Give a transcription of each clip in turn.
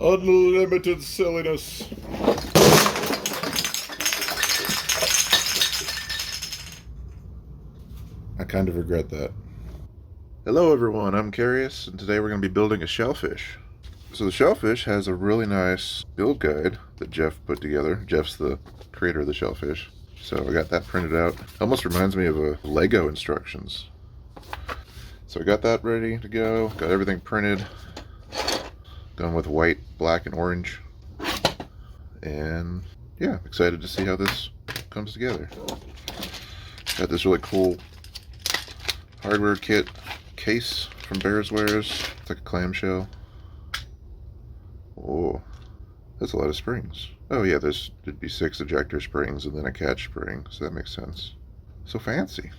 Unlimited silliness. I kind of regret that. Hello everyone, I'm Carius, and today we're going to be building a Shellfish. So the Shellfish has a really nice build guide that Jeff put together. Jeff's the creator of the Shellfish. So I got that printed out. Almost reminds me of a Lego instructions. So I got that ready to go. Got everything printed. Going with white, black, and orange. And yeah, excited to see how this comes together. Got this really cool hardware kit case from Bears Wares. It's like a clamshell. Oh, that's a lot of springs. Oh yeah, there'd be 6 ejector springs and then a catch spring, so that makes sense. So fancy.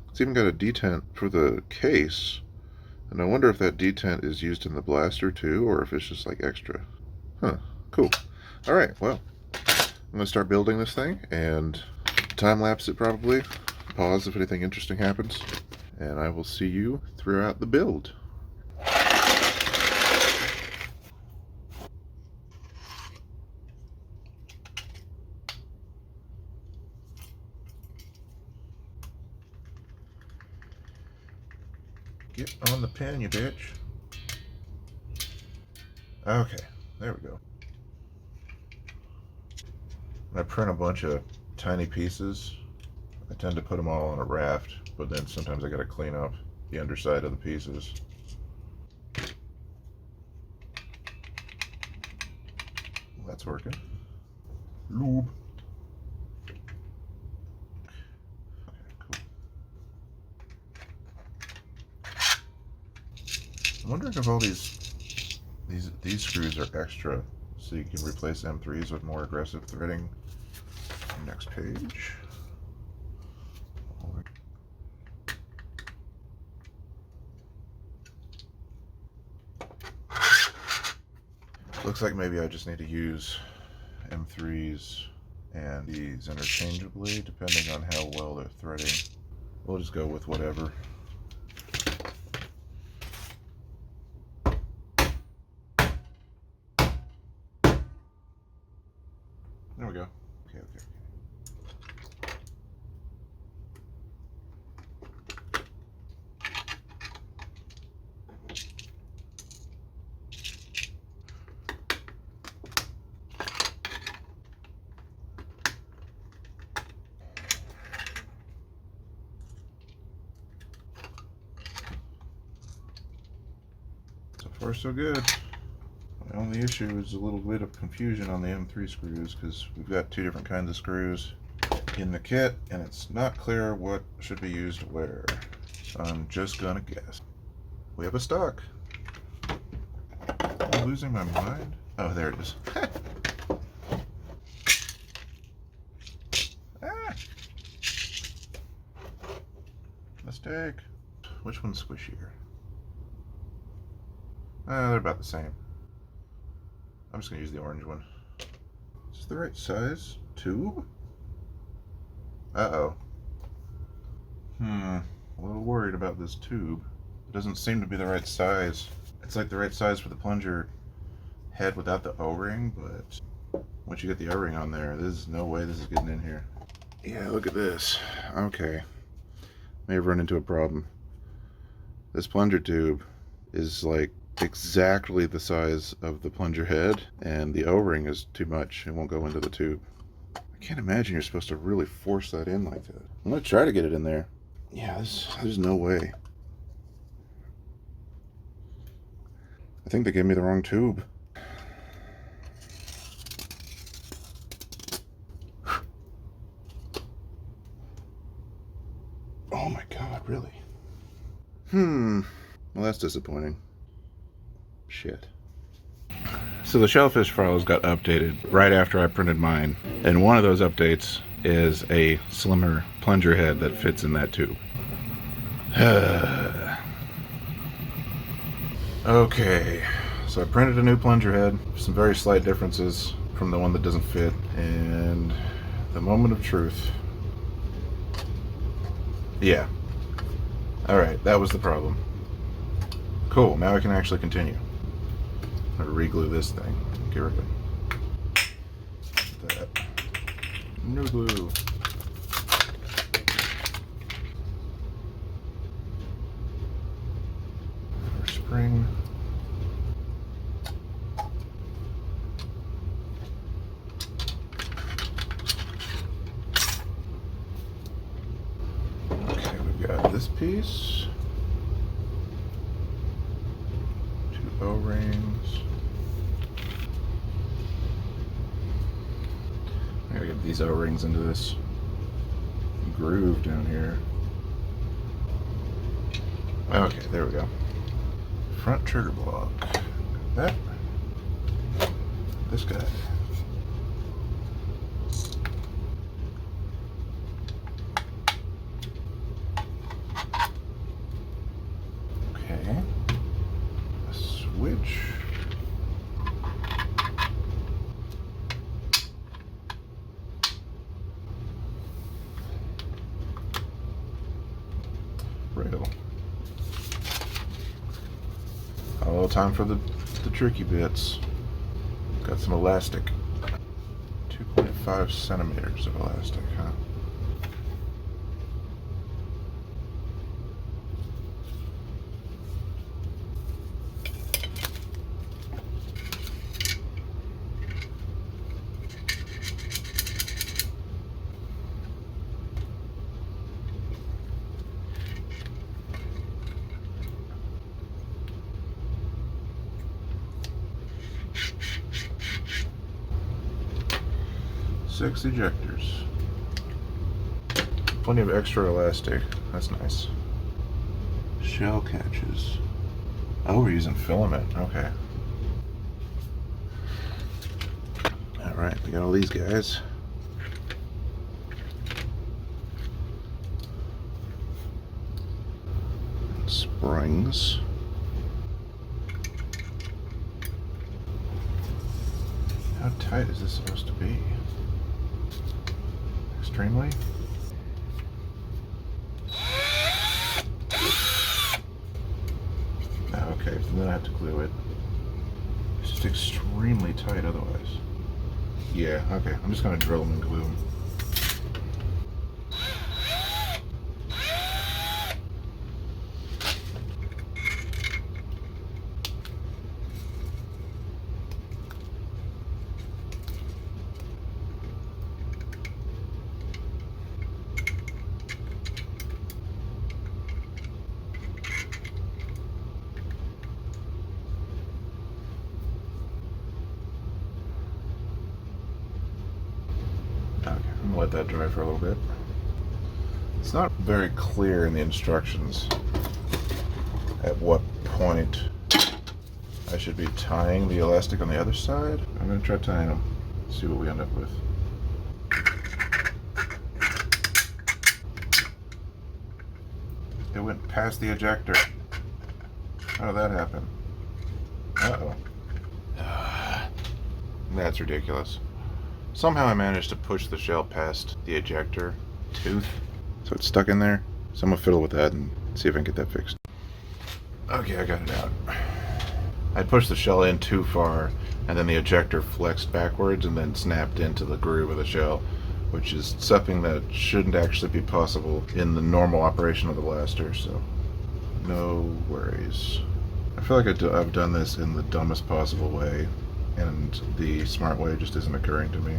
It's even got a detent for the case, and I wonder if that detent is used in the blaster too, or if it's just like extra. Huh, cool. Alright, well, I'm gonna start building this thing, and time-lapse it probably. Pause if anything interesting happens, and I will see you throughout the build. Get on the pen, you bitch. Okay, there we go. When I print a bunch of tiny pieces, I tend to put them all on a raft, but then sometimes I gotta clean up the underside of the pieces. Well, that's working. Lube. I'm wondering if all these screws are extra, so you can replace M3s with more aggressive threading. Next page. Looks like maybe I just need to use M3s and these interchangeably, depending on how well they're threading. We'll just go with whatever. There we go. Okay. So far, so good. The only issue is a little bit of confusion on the M3 screws, because we've got 2 different kinds of screws in the kit, and it's not clear what should be used where. So I'm just gonna guess. We have a stock. Am I losing my mind? Oh, there it is. Ah! Mistake. Which one's squishier? They're about the same. I'm just going to use the orange one. Is this the right size tube? Uh-oh. A little worried about this tube. It doesn't seem to be the right size. It's like the right size for the plunger head without the O-ring, but once you get the O-ring on there, there's no way this is getting in here. Yeah, look at this. Okay. May have run into a problem. This plunger tube is like exactly the size of the plunger head, and the O-ring is too much. It won't go into the tube. I can't imagine you're supposed to really force that in like that. I'm gonna try to get it in there. Yeah, there's no way. I think they gave me the wrong tube. Oh my god, really? Well, that's disappointing. Shit. So the Shellfish files got updated right after I printed mine, and one of those updates is a slimmer plunger head that fits in that tube. Okay, so I printed a new plunger head, some very slight differences from the one that doesn't fit, and the moment of truth. Yeah. Alright, that was the problem. Cool, now I can actually continue. I'm gonna re-glue this thing. Get rid of that. No glue. Our spring. Okay, we've got this piece. 2 O-rings. I gotta get these O-rings into this groove down here. Okay, there we go. Front trigger block. Got that. This guy. Okay. A switch. Rail. Oh, time for the tricky bits. Got some elastic. 2.5 centimeters of elastic, huh? Six ejectors. Plenty of extra elastic. That's nice. Shell catches. Oh, we're using filament. Okay. Alright, we got all these guys. Springs. How tight is this supposed to be? Extremely? Okay, so then I have to glue it. It's just extremely tight otherwise. Yeah, okay, I'm just gonna drill them and glue them. I'm gonna let that dry for a little bit. It's not very clear in the instructions at what point I should be tying the elastic on the other side. I'm gonna try tying them, see what we end up with. It went past the ejector. How did that happen? Uh-oh. That's ridiculous. Somehow I managed to push the shell past the ejector tooth, so it's stuck in there. So I'm gonna fiddle with that and see if I can get that fixed. Okay, I got it out. I pushed the shell in too far, and then the ejector flexed backwards and then snapped into the groove of the shell, which is something that shouldn't actually be possible in the normal operation of the blaster, so no worries. I feel like I've done this in the dumbest possible way, and the smart way just isn't occurring to me,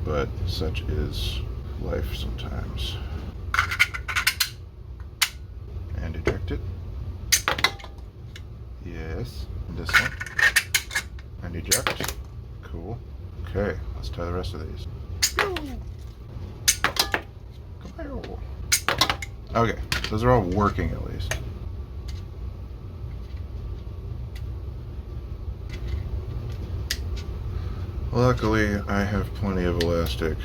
but such is life sometimes. And eject it. Yes. And this one. And eject. Cool. Okay, let's tie the rest of these. Okay, those are all working at least. Luckily, I have plenty of elastic,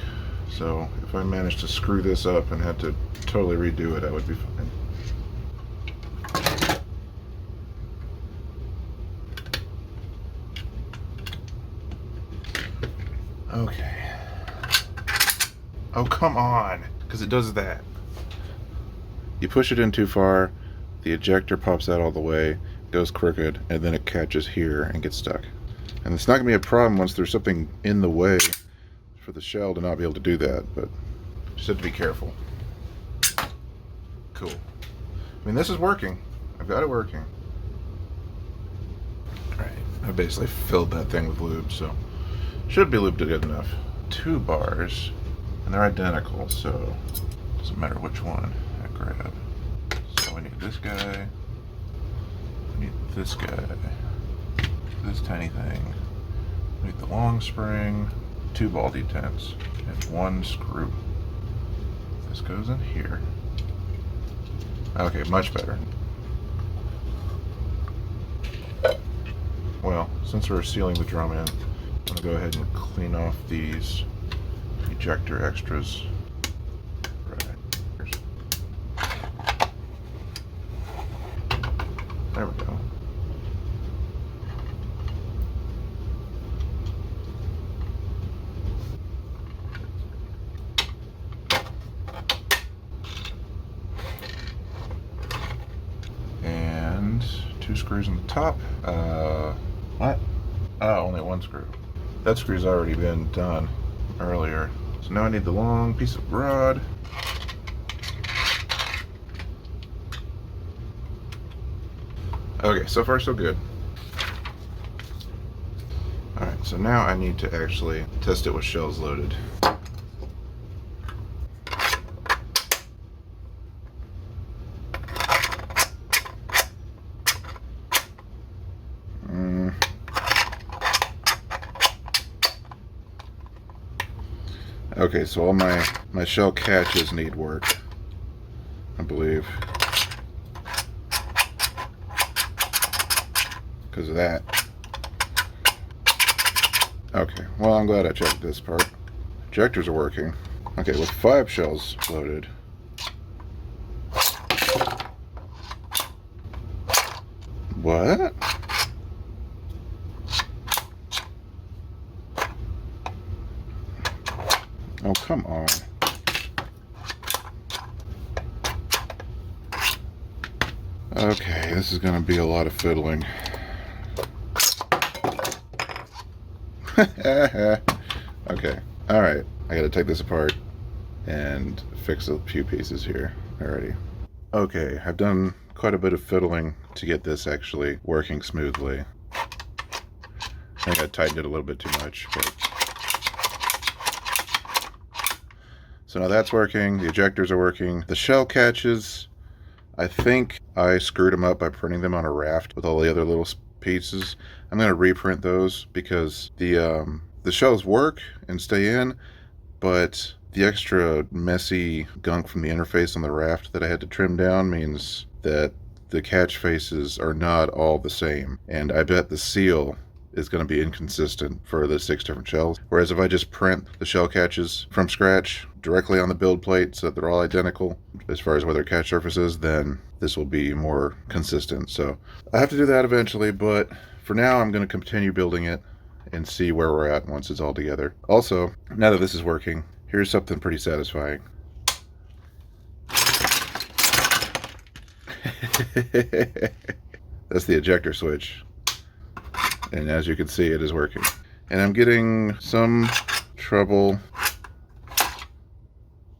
so if I managed to screw this up and had to totally redo it, I would be fine. Okay. Oh, come on, because it does that. You push it in too far, the ejector pops out all the way, goes crooked, and then it catches here and gets stuck. And it's not going to be a problem once there's something in the way for the shell to not be able to do that, but just have to be careful. Cool. I mean, this is working. I've got it working. Alright, I basically filled that thing with lube, so should be lubed good enough. 2 bars, and they're identical, so it doesn't matter which one I grab. So we need this guy, we need this guy, this tiny thing, we need the long spring, 2 ball detents, and 1 screw. This goes in here. Okay, much better. Well, since we're sealing the drum in, I'm going to go ahead and clean off these ejector extras. Right. There we go. And 2 screws on the top. What? Oh, only 1 screw. That screw's already been done earlier. So now I need the long piece of rod. Okay, so far so good. Alright, so now I need to actually test it with shells loaded. Okay, so all my shell catches need work, I believe, because of that. Okay, well, I'm glad I checked this part. Ejectors are working. Okay, with 5 shells loaded. What? Oh, come on. Okay, this is going to be a lot of fiddling. Okay, alright. I got to take this apart and fix a few pieces here already. Okay, I've done quite a bit of fiddling to get this actually working smoothly. I think I tightened it a little bit too much, but... So now that's working, the ejectors are working. The shell catches, I think I screwed them up by printing them on a raft with all the other little pieces. I'm going to reprint those because the shells work and stay in, but the extra messy gunk from the interface on the raft that I had to trim down means that the catch faces are not all the same. And I bet the seal is going to be inconsistent for the 6 different shells. Whereas if I just print the shell catches from scratch directly on the build plate so that they're all identical as far as where their catch surface is, then this will be more consistent. So I have to do that eventually, but for now I'm going to continue building it and see where we're at once it's all together. Also, now that this is working, here's something pretty satisfying. That's the ejector switch. And as you can see, it is working. And I'm getting some trouble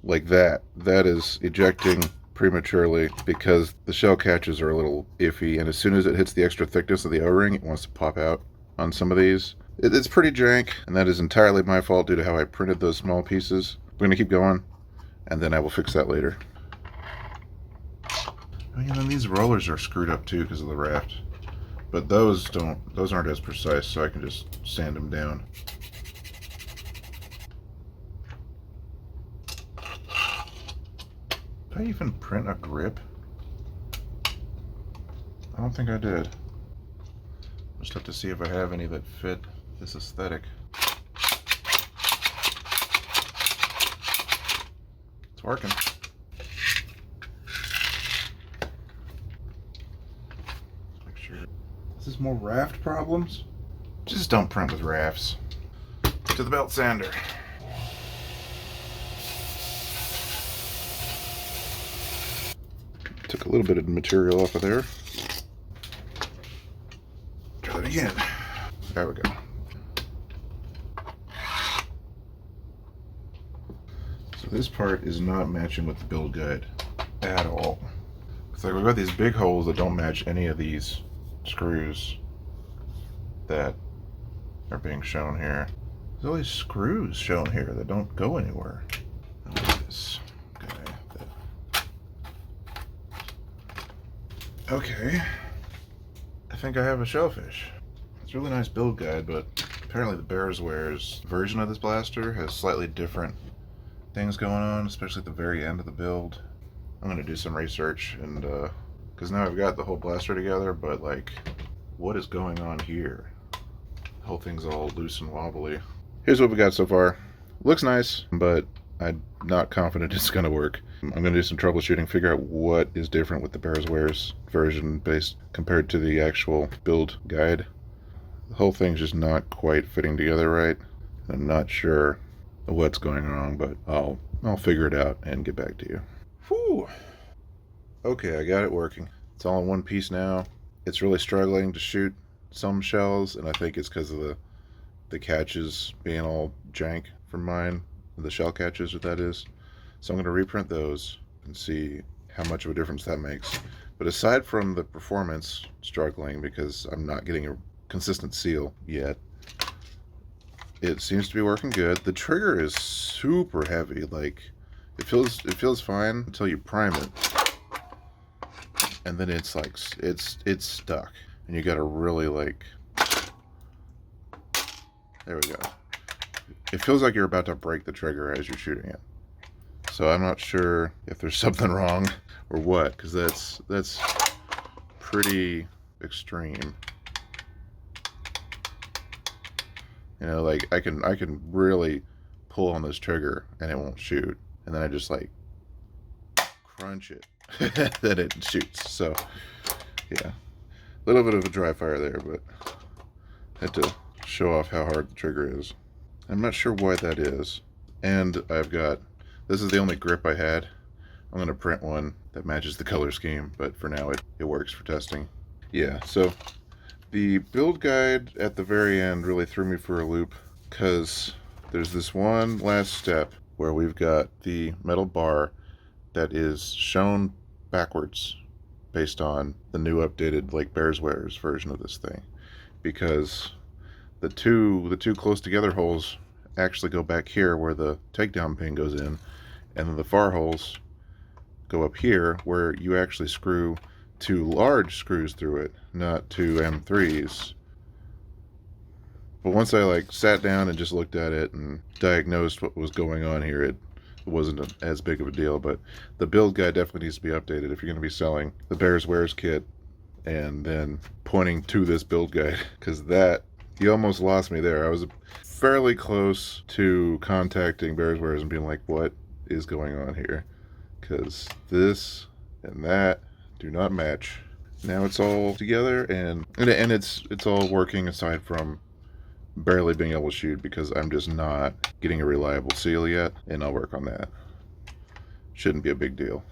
like that. That is ejecting prematurely because the shell catches are a little iffy, and as soon as it hits the extra thickness of the O-ring, it wants to pop out on some of these. It's pretty jank, and that is entirely my fault due to how I printed those small pieces. I'm going to keep going, and then I will fix that later. Oh yeah, and these rollers are screwed up too because of the raft. But those aren't as precise, so I can just sand them down. Did I even print a grip? I don't think I did. Just have to see if I have any that fit this aesthetic. It's working. Make sure. Is this more raft problems? Just don't print with rafts. To the belt sander. Took a little bit of material off of there. Try that again. There we go. So this part is not matching with the build guide at all. It's like we've got these big holes that don't match any of these screws that are being shown here. There's all these screws shown here that don't go anywhere. Look at this guy. Okay. I think I have a Shellfish. It's a really nice build guide, but apparently the Bearsware's version of this blaster has slightly different things going on, especially at the very end of the build. I'm gonna do some research, and because now I've got the whole blaster together, but like, what is going on here? The whole thing's all loose and wobbly. Here's what we got so far. Looks nice, but I'm not confident it's gonna work. I'm gonna do some troubleshooting, figure out what is different with the Bearsware's version based compared to the actual build guide. The whole thing's just not quite fitting together right. I'm not sure what's going wrong, but I'll figure it out and get back to you. Whew. Okay, I got it working. It's all in one piece now. It's really struggling to shoot some shells, and I think it's because of the catches being all jank from mine, the shell catches, what that is. So I'm going to reprint those and see how much of a difference that makes. But aside from the performance struggling because I'm not getting a consistent seal yet, it seems to be working good. The trigger is super heavy. Like, it feels fine until you prime it, and then it's like it's stuck, and you gotta really like. There we go. It feels like you're about to break the trigger as you're shooting it. So I'm not sure if there's something wrong or what, because that's pretty extreme. You know, like I can really pull on this trigger and it won't shoot, and then I just like crunch it, then it shoots. So yeah, a little bit of a dry fire there, but I had to show off how hard the trigger is. I'm not sure why that is, and this is the only grip I had. I'm gonna print one that matches the color scheme, but for now it works for testing. Yeah, so the build guide at the very end really threw me for a loop, because there's this one last step where we've got the metal bar that is shown backwards based on the new updated like Bearsware's version of this thing, because the two close together holes actually go back here where the takedown pin goes in, and then the far holes go up here where you actually screw 2 large screws through it, not 2 M3s. But once I like sat down and just looked at it and diagnosed what was going on here, it wasn't as big of a deal. But the build guide definitely needs to be updated if you're going to be selling the Bearsware's kit and then pointing to this build guide, because that, you almost lost me there. I was fairly close to contacting Bearsware's and being like, what is going on here? Because this and that do not match. Now it's all together, and it's all working aside from barely being able to shoot because I'm just not getting a reliable seal yet, and I'll work on that. Shouldn't be a big deal.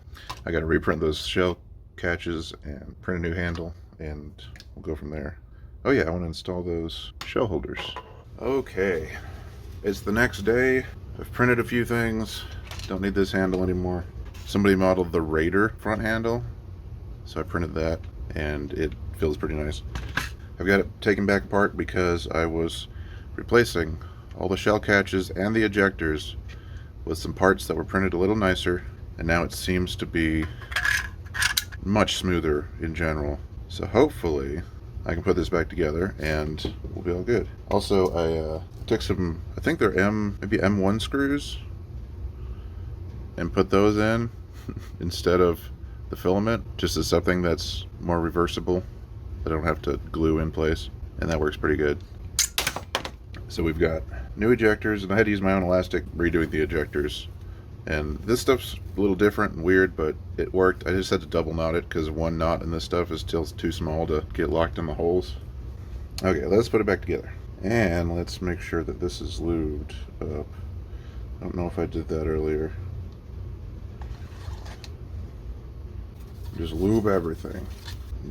I got to reprint those shell catches and print a new handle, and we'll go from there. Oh yeah, I want to install those shell holders. Okay, it's the next day. I've printed a few things. Don't need this handle anymore. Somebody modeled the Raider front handle, so I printed that, and it feels pretty nice. I've got it taken back apart because I was replacing all the shell catches and the ejectors with some parts that were printed a little nicer, and now it seems to be much smoother in general. So hopefully I can put this back together and we'll be all good. Also, I took some, I think they're maybe M1 screws, and put those in instead of the filament, just as something that's more reversible that I don't have to glue in place, and that works pretty good. So we've got new ejectors, and I had to use my own elastic redoing the ejectors, and this stuff's a little different and weird, but it worked. I just had to double knot it because one knot in this stuff is still too small to get locked in the holes. Okay, let's put it back together, and let's make sure that this is lubed up. I don't know if I did that earlier. Just lube everything.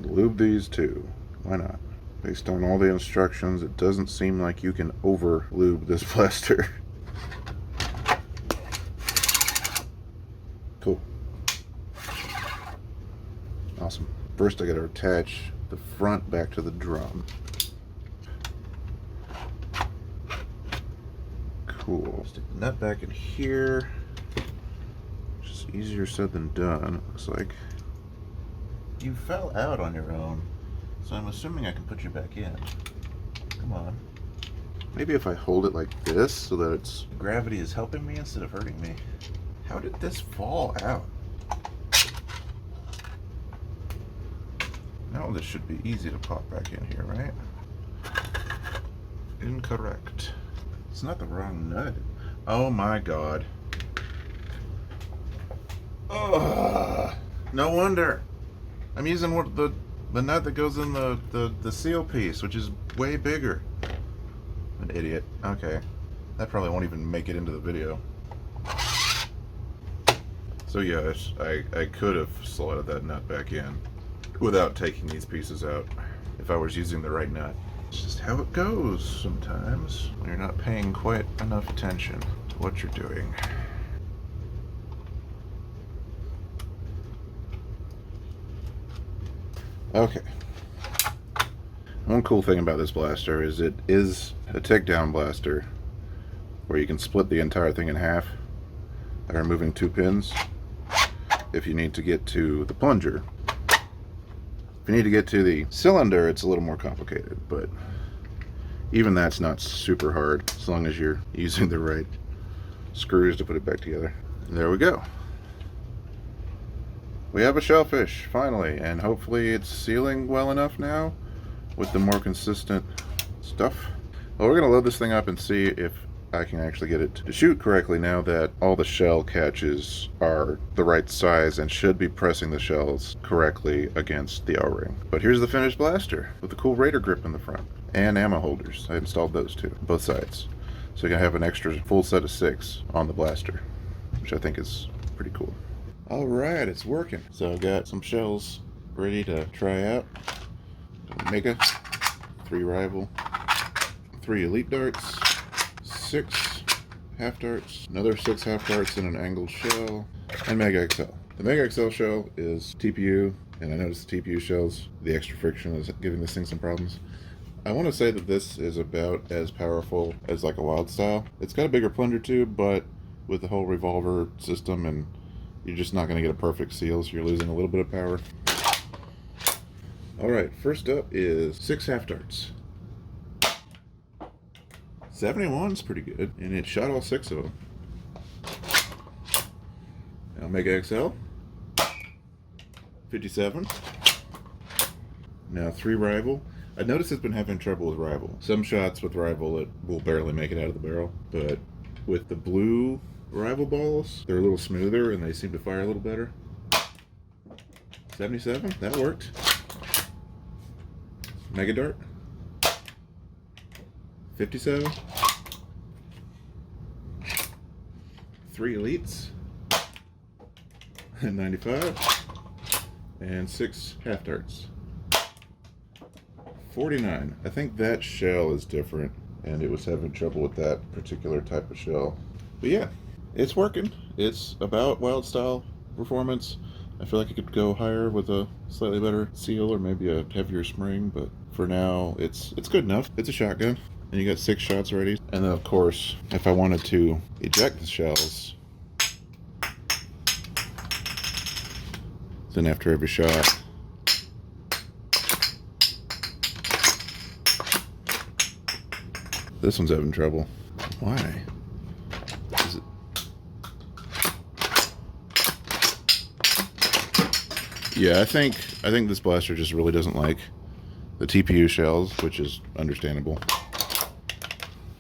Lube these too. Why not? Based on all the instructions, it doesn't seem like you can over lube this blaster. Cool. Awesome. First I gotta attach the front back to the drum. Cool. Stick the nut back in here. Which is easier said than done, it looks like. You fell out on your own, so I'm assuming I can put you back in. Come on. Maybe if I hold it like this so that it's gravity is helping me instead of hurting me. How did this fall out? Now this should be easy to pop back in here, right? Incorrect. It's not the wrong nut. Oh my god. Ugh. No wonder. I'm using the nut that goes in the seal piece, which is way bigger. I'm an idiot. Okay. That probably won't even make it into the video. So yeah, I could have slotted that nut back in without taking these pieces out if I was using the right nut. It's just how it goes sometimes when you're not paying quite enough attention to what you're doing. Okay. One cool thing about this blaster is it is a takedown blaster where you can split the entire thing in half by removing 2 pins if you need to get to the plunger. If you need to get to the cylinder, it's a little more complicated, but even that's not super hard as long as you're using the right screws to put it back together. And there we go. We have a Shellfish, finally, and hopefully it's sealing well enough now with the more consistent stuff. Well, we're going to load this thing up and see if I can actually get it to shoot correctly now that all the shell catches are the right size and should be pressing the shells correctly against the O-ring. But here's the finished blaster with the cool Raider grip in the front and ammo holders. I installed those too, both sides. So you can have an extra full set of 6 on the blaster, which I think is pretty cool. All right, it's working. So I've got some shells ready to try out. Mega, 3 rival, 3 elite darts, 6 half darts, another 6 half darts in an angled shell, and Mega XL. The Mega XL shell is TPU, and I noticed the TPU shells, the extra friction is giving this thing some problems. I want to say that this is about as powerful as like a Wild Style. It's got a bigger plunger tube, but with the whole Revolver system, and you're just not going to get a perfect seal, so you're losing a little bit of power. Alright, first up is 6 half darts. 71's pretty good, and it shot all 6 of them. Now Mega XL, 57. Now 3 rival. I noticed it's been having trouble with rival. Some shots with rival it will barely make it out of the barrel, but with the blue rival balls, they're a little smoother and they seem to fire a little better. 77, that worked. Mega dart, 57. 3 elites, and 95, and 6 half darts. 49. I think that shell is different, and it was having trouble with that particular type of shell. But yeah, it's working. It's about Wild Style performance. I feel like it could go higher with a slightly better seal or maybe a heavier spring, but for now, it's good enough. It's a shotgun, and you got 6 shots already. And then, of course, if I wanted to eject the shells, then after every shot, this one's having trouble. Why? Is it... Yeah, I think this blaster just really doesn't like the TPU shells, which is understandable.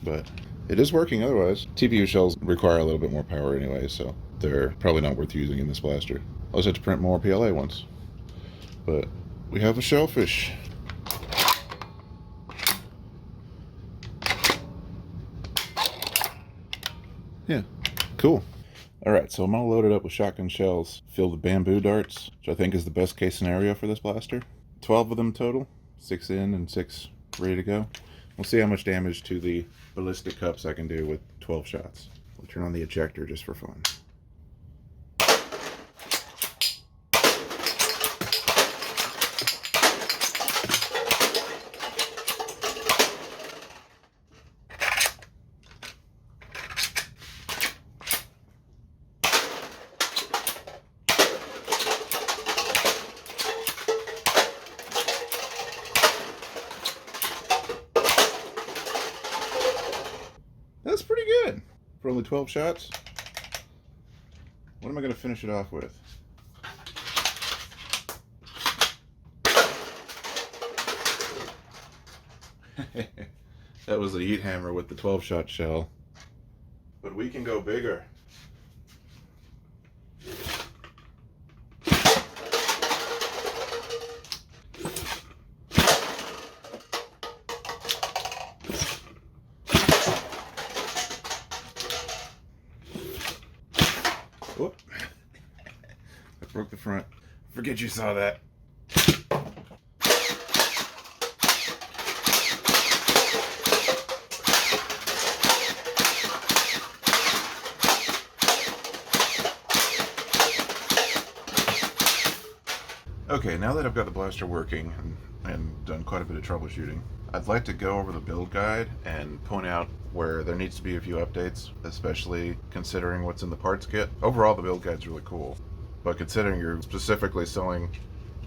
But it is working otherwise. TPU shells require a little bit more power anyway, so they're probably not worth using in this blaster. I'll just have to print more PLA ones. But we have a Shellfish. Yeah, cool. Alright, so I'm all loaded up with shotgun shells filled with bamboo darts, which I think is the best case scenario for this blaster. 12 of them total, 6 in and 6 ready to go. We'll see how much damage to the ballistic cups I can do with 12 shots. We'll turn on the ejector just for fun. That's pretty good for only 12 shots. What am I going to finish it off with? That was the heat hammer with the 12-shot shell. But we can go bigger. Whoop. I broke the front. Forget you saw that. Okay, now that I've got the blaster working and done quite a bit of troubleshooting, I'd like to go over the build guide and point out where there needs to be a few updates, especially considering what's in the parts kit. Overall, the build guide's really cool, but considering you're specifically selling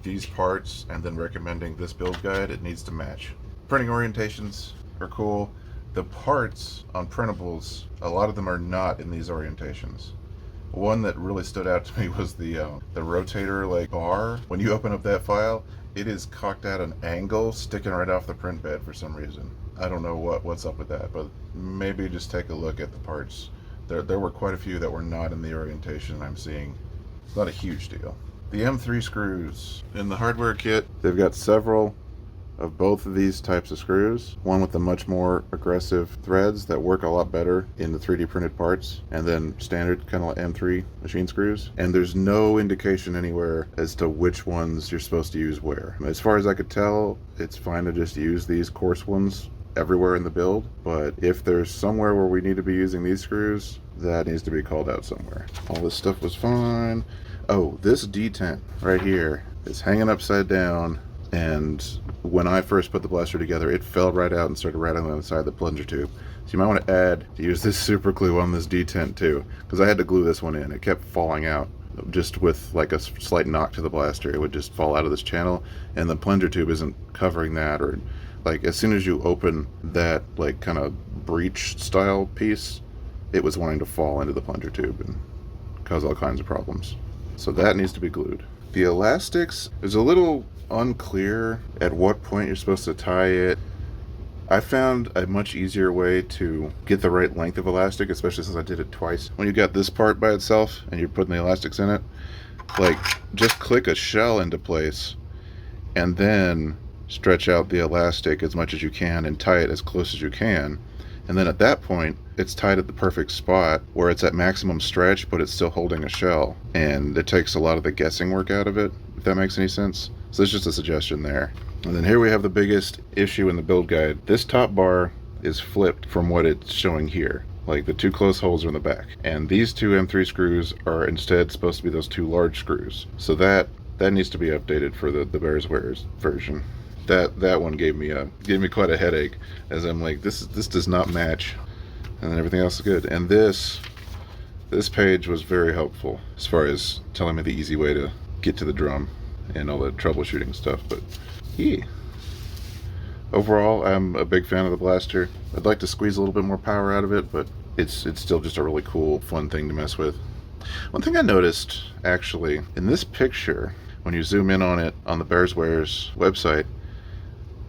these parts and then recommending this build guide, it needs to match. Printing orientations are cool. The parts on printables, a lot of them are not in these orientations. One that really stood out to me was the rotator like bar. When you open up that file, it is cocked at an angle, sticking right off the print bed for some reason. I don't know what's up with that, but maybe just take a look at the parts. There were quite a few that were not in the orientation I'm seeing. It's not a huge deal. The M3 screws. In the hardware kit, they've got several of both of these types of screws. One with the much more aggressive threads that work a lot better in the 3D printed parts, and then standard kind of like M3 machine screws. And there's no indication anywhere as to which ones you're supposed to use where. As far as I could tell, it's fine to just use these coarse ones everywhere in the build, but if there's somewhere where we need to be using these screws, that needs to be called out somewhere. All this stuff was fine. Oh, this detent right here is hanging upside down, and when I first put the blaster together, it fell right out and started rattling on the side of the plunger tube. So you might want to use this super glue on this detent too, because I had to glue this one in. It kept falling out just with like a slight knock to the blaster. It would just fall out of this channel, and the plunger tube isn't covering that, or like as soon as you open that like kind of breech style piece, it was wanting to fall into the plunger tube and cause all kinds of problems. So that needs to be glued. The elastics is a little unclear at what point you're supposed to tie it. I found a much easier way to get the right length of elastic, especially since I did it twice. When you got this part by itself and you're putting the elastics in it, like just click a shell into place and then stretch out the elastic as much as you can and tie it as close as you can. And then at that point, it's tied at the perfect spot where it's at maximum stretch, but it's still holding a shell. And it takes a lot of the guessing work out of it, if that makes any sense. So it's just a suggestion there. And then here we have the biggest issue in the build guide. This top bar is flipped from what it's showing here. Like the two close holes are in the back. And these two M3 screws are instead supposed to be those two large screws. So that needs to be updated for the Bears Wears version. That one gave me quite a headache, as I'm like, this does not match, and then everything else is good. And this page was very helpful as far as telling me the easy way to get to the drum and all the troubleshooting stuff. But yeah, overall, I'm a big fan of the blaster. I'd like to squeeze a little bit more power out of it, but it's still just a really cool, fun thing to mess with. One thing I noticed actually in this picture, when you zoom in on it on the Bears Wears website,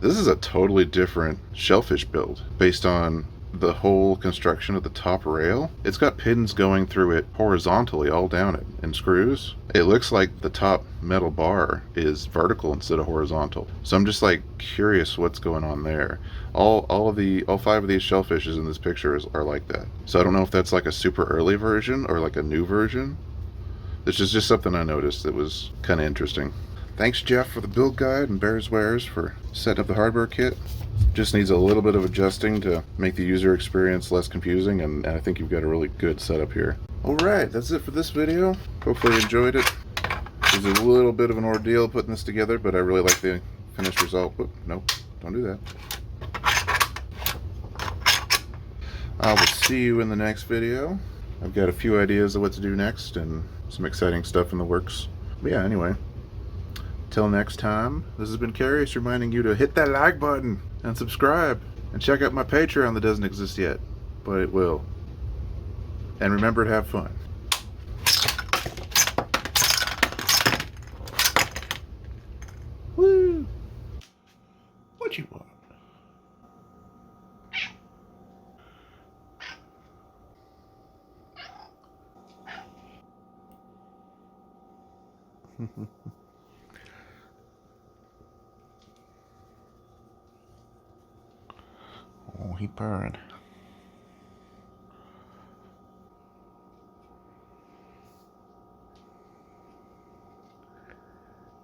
this is a totally different Shellfish build based on the whole construction of the top rail. It's got pins going through it horizontally all down it and screws. It looks like the top metal bar is vertical instead of horizontal. So I'm just like curious what's going on there. All 5 of these Shellfishes in this picture are like that. So I don't know if that's like a super early version or like a new version. This is just something I noticed that was kind of interesting. Thanks, Jeff, for the build guide, and Bears Wares for setting up the hardware kit. Just needs a little bit of adjusting to make the user experience less confusing, and I think you've got a really good setup here. Alright, that's it for this video. Hopefully you enjoyed it. It was a little bit of an ordeal putting this together, but I really like the finished result. But nope, don't do that. I will see you in the next video. I've got a few ideas of what to do next and some exciting stuff in the works. But yeah, anyway. Till next time, this has been Carius reminding you to hit that like button and subscribe and check out my Patreon that doesn't exist yet, but it will. And remember to have fun. Woo! What you want? Oh, he purring.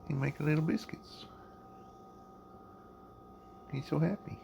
He make little biscuits. He's so happy.